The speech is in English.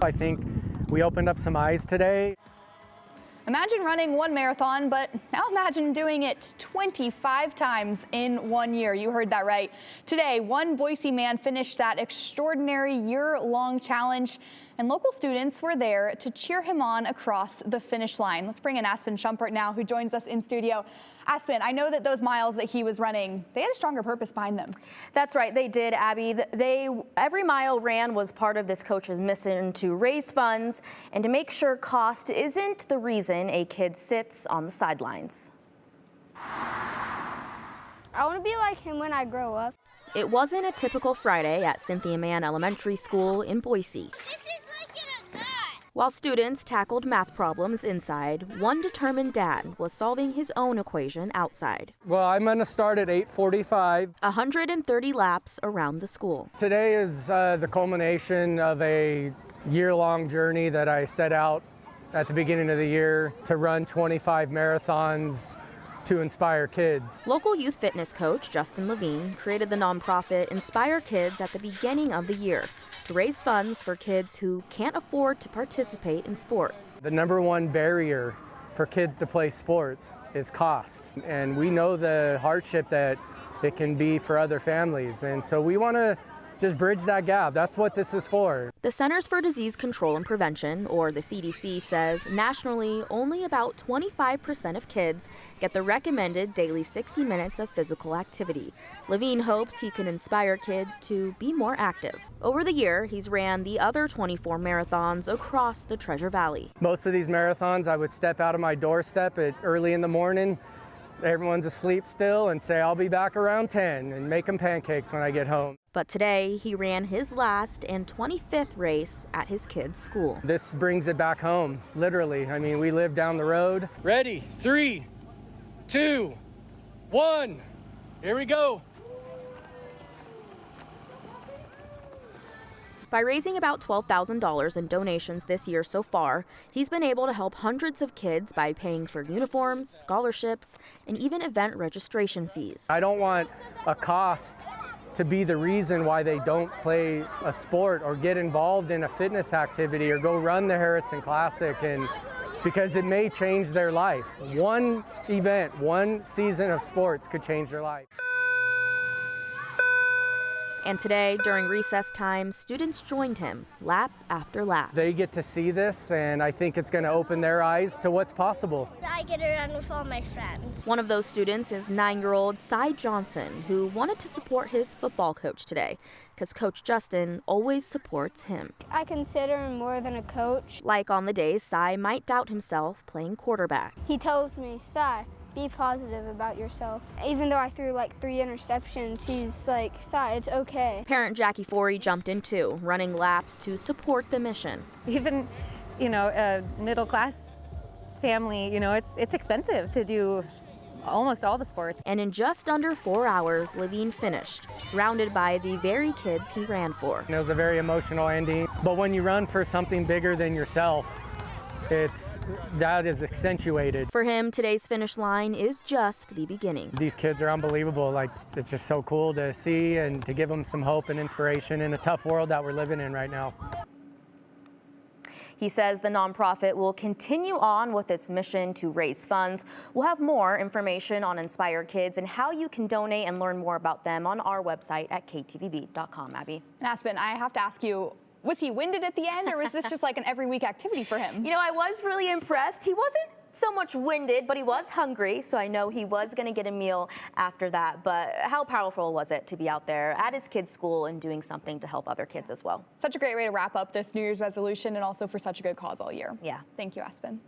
I think we opened up some eyes today. Imagine running one marathon, but now imagine doing it 25 times in 1 year. You heard that right. Today, one Boise man finished that extraordinary year-long challenge, and local students were there to cheer him on across the finish line. Let's bring in Aspen Shumpert now, who joins us in studio. Aspen, I know that those miles that he was running, they had a stronger purpose behind them. That's right, they did, Abby. Every mile ran was part of this coach's mission to raise funds and to make sure cost isn't the reason a kid sits on the sidelines. I want to be like him when I grow up. It wasn't a typical Friday at Cynthia Mann Elementary School in Boise. While students tackled math problems inside, one determined dad was solving his own equation outside. Well, I'm going to start at 8:45. 130 laps around the school. Today is the culmination of a year-long journey that I set out at the beginning of the year to run 25 marathons to inspire kids. Local youth fitness coach Justin Levine created the nonprofit Inspire Kids at the beginning of the year to raise funds for kids who can't afford to participate in sports. The number one barrier for kids to play sports is cost. And we know the hardship that it can be for other families. And so we want to just bridge that gap. That's what this is for. The Centers for Disease Control and Prevention, or the CDC, says nationally only about 25% of kids get the recommended daily 60 minutes of physical activity. Levine hopes he can inspire kids to be more active. Over the year, he's ran the other 24 marathons across the Treasure Valley. Most of these marathons, I would step out of my doorstep early in the morning. Everyone's asleep still, and say, I'll be back around 10 and make them pancakes when I get home. But today, he ran his last and 25th race at his kid's school. This brings it back home, literally. I mean, we live down the road. Ready, 3, 2, 1, here we go. By raising about $12,000 in donations this year so far, he's been able to help hundreds of kids by paying for uniforms, scholarships, and even event registration fees. I don't want a cost to be the reason why they don't play a sport or get involved in a fitness activity or go run the Harrison Classic, and because it may change their life. One event, one season of sports could change their life. And today, during recess time, students joined him lap after lap. They get to see this, and I think it's going to open their eyes to what's possible. I get to run with all my friends. One of those students is 9-year-old Cy Johnson, who wanted to support his football coach today, because Coach Justin always supports him. I consider him more than a coach. Like on the days Cy might doubt himself playing quarterback. He tells me, Cy, be positive about yourself. Even though I threw like 3 interceptions, he's like, Cy, it's okay. Parent Jackie Forey jumped in too, running laps to support the mission. Even, a middle-class family, it's expensive to do almost all the sports. And in just under 4 hours, Levine finished, surrounded by the very kids he ran for. It was a very emotional ending, but when you run for something bigger than yourself, that is accentuated. For him, today's finish line is just the beginning. These kids are unbelievable. It's just so cool to see and to give them some hope and inspiration in a tough world that we're living in right now. He says the nonprofit will continue on with its mission to raise funds. We'll have more information on Inspire Kids and how you can donate and learn more about them on our website at ktvb.com. Abby. Aspen, I have to ask you, was he winded at the end, or was this just like an every week activity for him? I was really impressed. He wasn't so much winded, but he was hungry, so I know he was going to get a meal after that. But how powerful was it to be out there at his kid's school and doing something to help other kids as well? Such a great way to wrap up this New Year's resolution, and also for such a good cause all year. Yeah. Thank you, Aspen.